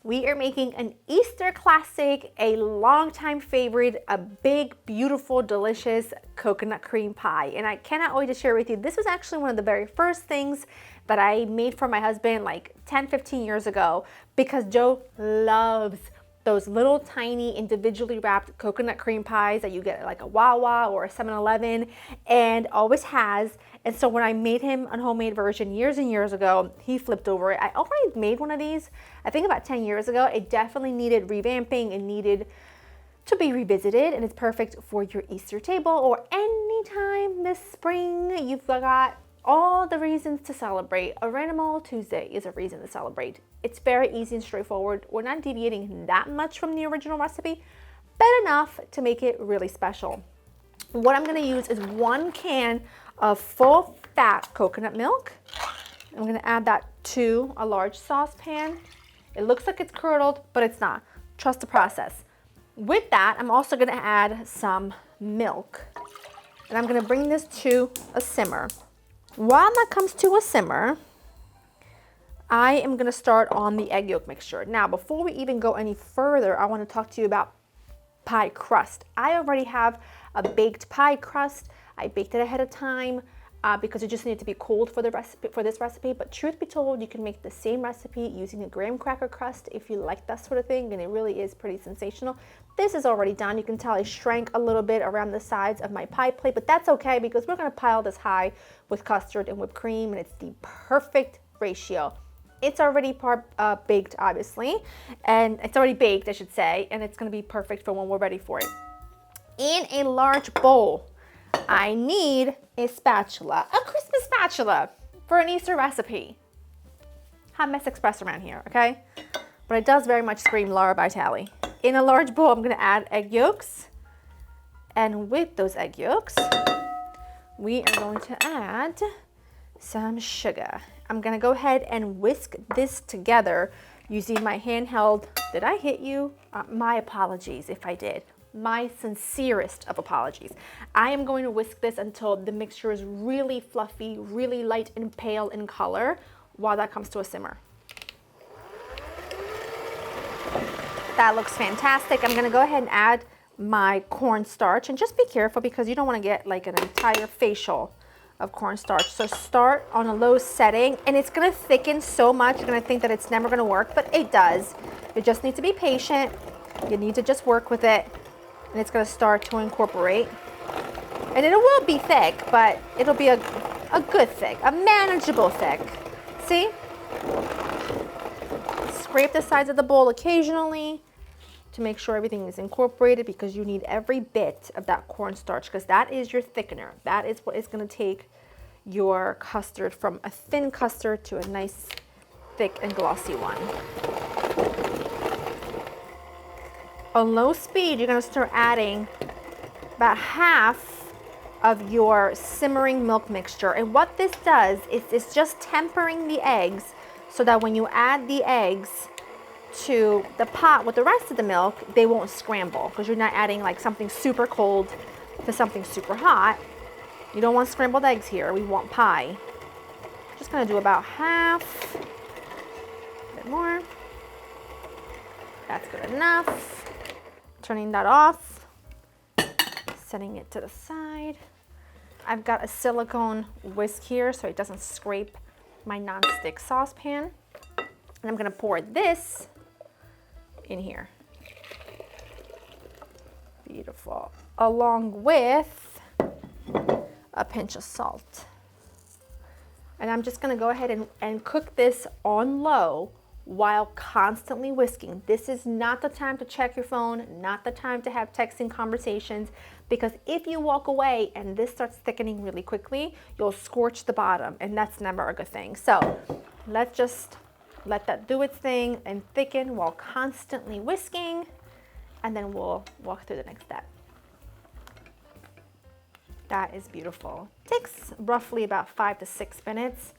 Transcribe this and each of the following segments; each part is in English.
We are making an Easter classic, a longtime favorite, a big, beautiful, delicious coconut cream pie. And I cannot wait to share with you. This was actually one of the very first things that I made for my husband like 10, 15 years ago because Joe loves those little tiny individually wrapped coconut cream pies that you get at like a Wawa or a 7-Eleven and always has. And so when I made him a homemade version years and years ago, he flipped over it. I already made one of these, I think about 10 years ago. It definitely needed revamping and needed to be revisited, and it's perfect for your Easter table or anytime this spring you've got all the reasons to celebrate. A Random Tuesday is a reason to celebrate. It's very easy and straightforward. We're not deviating that much from the original recipe, but enough to make it really special. What I'm gonna use is 1 can of full fat coconut milk. I'm gonna add that to a large saucepan. It looks like it's curdled, but it's not. Trust the process. With that, I'm also gonna add some milk. And I'm gonna bring this to a simmer. While that comes to a simmer, I am gonna start on the egg yolk mixture. Now, before we even go any further, I wanna talk to you about pie crust. I already have a baked pie crust. I baked it ahead of time because it just needed to be cooled for this recipe. But truth be told, you can make the same recipe using a graham cracker crust if you like that sort of thing, and it really is pretty sensational. This is already done. You can tell I shrank a little bit around the sides of my pie plate, but that's okay because we're gonna pile this high with custard and whipped cream, and it's the perfect ratio. It's already baked, obviously, and it's already baked, I should say, and it's gonna be perfect for when we're ready for it. In a large bowl, I need a spatula, a Christmas spatula for an Easter recipe. Hot Mess Express around here, okay? But it does very much scream Laura Vitale. In a large bowl, I'm gonna add egg yolks. And with those egg yolks, we are going to add some sugar. I'm gonna go ahead and whisk this together using my handheld. Did I hit you? My apologies if I did. My sincerest of apologies. I am going to whisk this until the mixture is really fluffy, really light and pale in color while that comes to a simmer. That looks fantastic. I'm gonna go ahead and add my cornstarch, and just be careful because you don't wanna get like an entire facial of cornstarch. So start on a low setting, and it's gonna thicken so much, you're gonna think that it's never gonna work, but it does. You just need to be patient. You need to just work with it. And it's gonna start to incorporate. And it will be thick, but it'll be a good thick, a manageable thick. See? Scrape the sides of the bowl occasionally to make sure everything is incorporated because you need every bit of that cornstarch because that is your thickener. That is what is gonna take your custard from a thin custard to a nice, thick and glossy one. On low speed, you're gonna start adding about half of your simmering milk mixture. And what this does is it's just tempering the eggs so that when you add the eggs to the pot with the rest of the milk, they won't scramble because you're not adding like something super cold to something super hot. You don't want scrambled eggs here, we want pie. Just gonna do about half, a bit more. That's good enough. Turning that off, setting it to the side. I've got a silicone whisk here so it doesn't scrape my nonstick saucepan. And I'm gonna pour this in here. Beautiful. Along with a pinch of salt. And I'm just gonna go ahead and cook this on low while constantly whisking. This is not the time to check your phone, not the time to have texting conversations, because if you walk away and this starts thickening really quickly, you'll scorch the bottom, and that's never a good thing. So let's just let that do its thing and thicken while constantly whisking, and then we'll walk through the next step. That is beautiful. Takes roughly about 5 to 6 minutes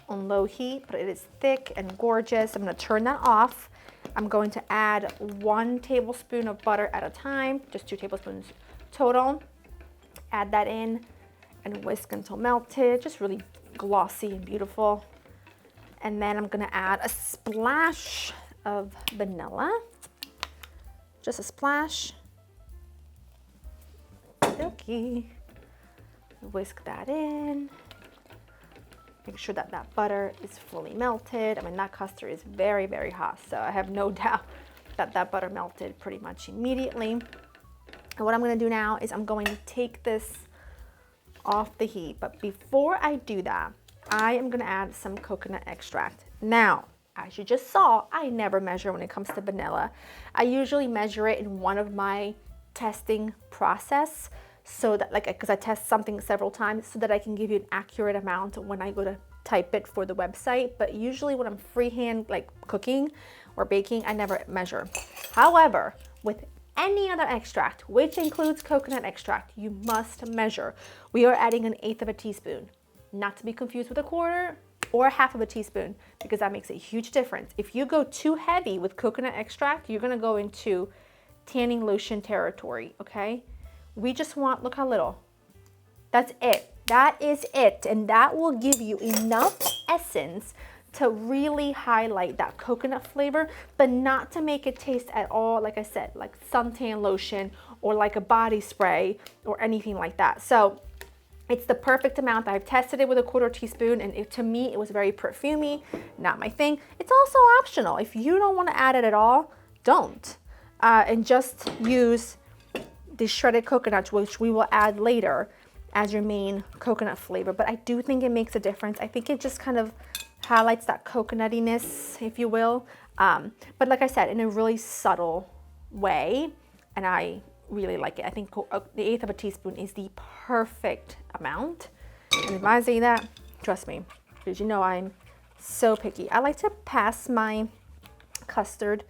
on low heat, but it is thick and gorgeous. I'm gonna turn that off. I'm going to add 1 tablespoon of butter at a time, just 2 tablespoons total. Add that in and whisk until melted, just really glossy and beautiful. And then I'm gonna add a splash of vanilla. Just a splash. Okay. Whisk that in. Make sure that that butter is fully melted. I mean, that custard is very, very hot, so I have no doubt that that butter melted pretty much immediately. And what I'm gonna do now is I'm going to take this off the heat, but before I do that, I am gonna add some coconut extract. Now, as you just saw, I never measure when it comes to vanilla. I usually measure it in one of my testing process, so that, like, because I test something several times, so that I can give you an accurate amount when I go to type it for the website. But usually when I'm freehand, like cooking or baking, I never measure. However, with any other extract, which includes coconut extract, you must measure. We are adding 1/8 of a teaspoon, not to be confused with 1/4 or 1/2 of a teaspoon, because that makes a huge difference. If you go too heavy with coconut extract, you're gonna go into tanning lotion territory, okay? We just want, look how little. That's it. That is it. And that will give you enough essence to really highlight that coconut flavor, but not to make it taste at all, like I said, like suntan lotion or like a body spray or anything like that. So it's the perfect amount. I've tested it with 1/4 teaspoon, and to me, it was very perfumey, not my thing. It's also optional. If you don't want to add it at all, don't. And just use the shredded coconut, which we will add later as your main coconut flavor. But I do think it makes a difference. I think it just kind of highlights that coconutiness, if you will. But like I said, in a really subtle way, and I really like it. I think the 1/8 of a teaspoon is the perfect amount. And if I say that, trust me, because you know I'm so picky. I like to pass my custard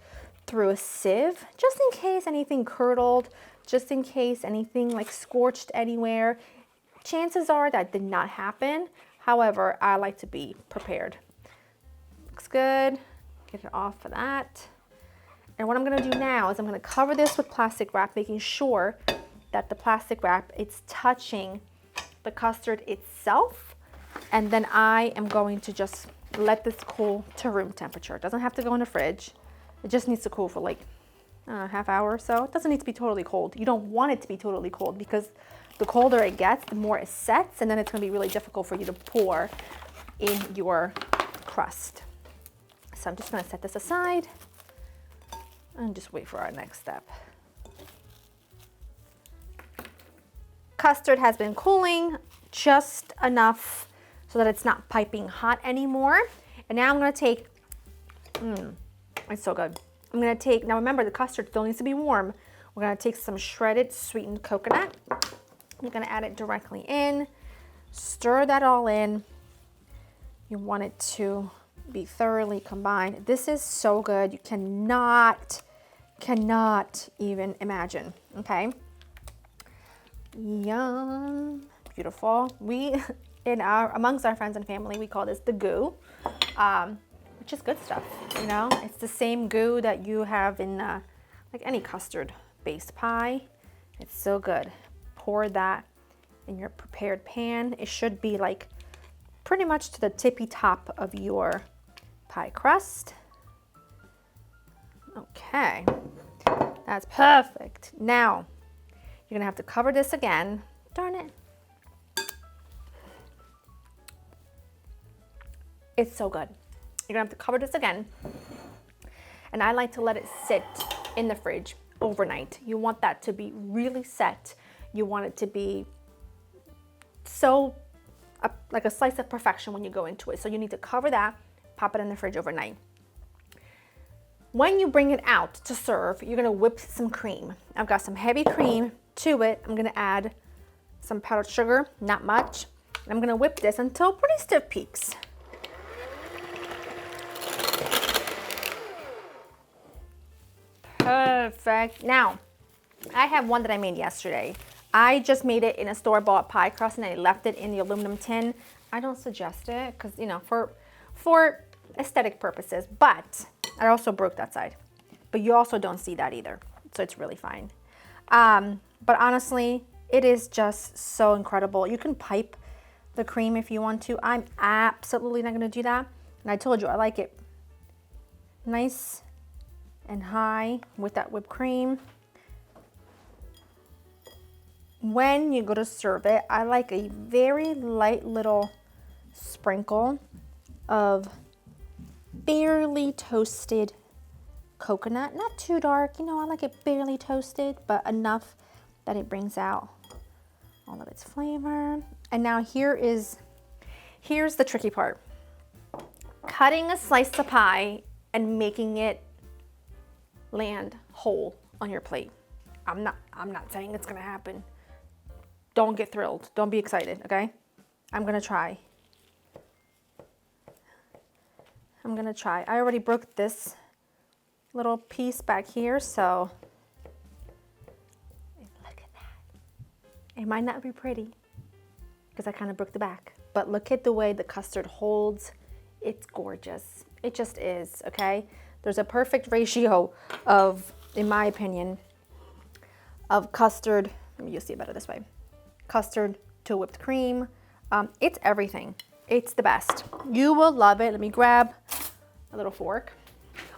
through a sieve, just in case anything curdled, just in case anything like scorched anywhere. Chances are that did not happen. However, I like to be prepared. Looks good. Get it off of that. And what I'm gonna do now is I'm gonna cover this with plastic wrap, making sure that the plastic wrap is touching the custard itself. And then I am going to just let this cool to room temperature. It doesn't have to go in the fridge. It just needs to cool for like a half hour or so. It doesn't need to be totally cold. You don't want it to be totally cold, because the colder it gets, the more it sets, and then it's gonna be really difficult for you to pour in your crust. So I'm just gonna set this aside and just wait for our next step. Custard has been cooling just enough so that it's not piping hot anymore. And now I'm gonna take, it's so good. I'm gonna take, now remember, the custard still needs to be warm. We're gonna take some shredded sweetened coconut. I'm gonna add it directly in, stir that all in. You want it to be thoroughly combined. This is so good. You cannot even imagine, okay? Yum, beautiful. We, amongst our friends and family, we call this the goo, which is good stuff, you know? It's the same goo that you have in like any custard-based pie. It's so good. Pour that in your prepared pan. It should be like pretty much to the tippy top of your pie crust. Okay, that's perfect. Now, you're gonna have to cover this again. Darn it. It's so good. You're gonna have to cover this again. And I like to let it sit in the fridge overnight. You want that to be really set. You want it to be so like a slice of perfection when you go into it. So you need to cover that, pop it in the fridge overnight. When you bring it out to serve, you're gonna whip some cream. I've got some heavy cream. To it, I'm gonna add some powdered sugar, not much. And I'm gonna whip this until pretty stiff peaks. Perfect. Now, I have one that I made yesterday. I just made it in a store-bought pie crust and I left it in the aluminum tin. I don't suggest it because, you know, for aesthetic purposes, but I also broke that side. But you also don't see that either, so it's really fine. But honestly, it is just so incredible. You can pipe the cream if you want to. I'm absolutely not gonna do that. And I told you, I like it nice and high with that whipped cream. When you go to serve it, I like a very light little sprinkle of barely toasted coconut. Not too dark, you know, I like it barely toasted, but enough that it brings out all of its flavor. And now here's the tricky part. Cutting a slice of pie and making it land whole on your plate. I'm not saying it's gonna happen. Don't get thrilled. Don't be excited, okay? I'm gonna try. I already broke this little piece back here, so look at that. It might not be pretty because I kind of broke the back, but look at the way the custard holds. It's gorgeous. It just is, okay? There's a perfect ratio of, in my opinion, of custard. You'll see it better this way. Custard to whipped cream. It's everything. It's the best. You will love it. Let me grab a little fork.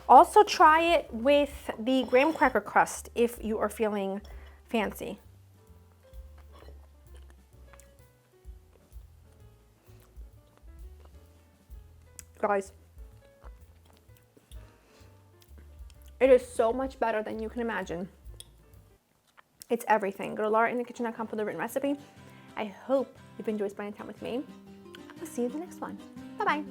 Also try it with the graham cracker crust if you are feeling fancy. Guys, it is so much better than you can imagine. It's everything. Go to laurainthekitchen.com for the written recipe. I hope you've enjoyed spending time with me. I'll see you in the next one. Bye-bye.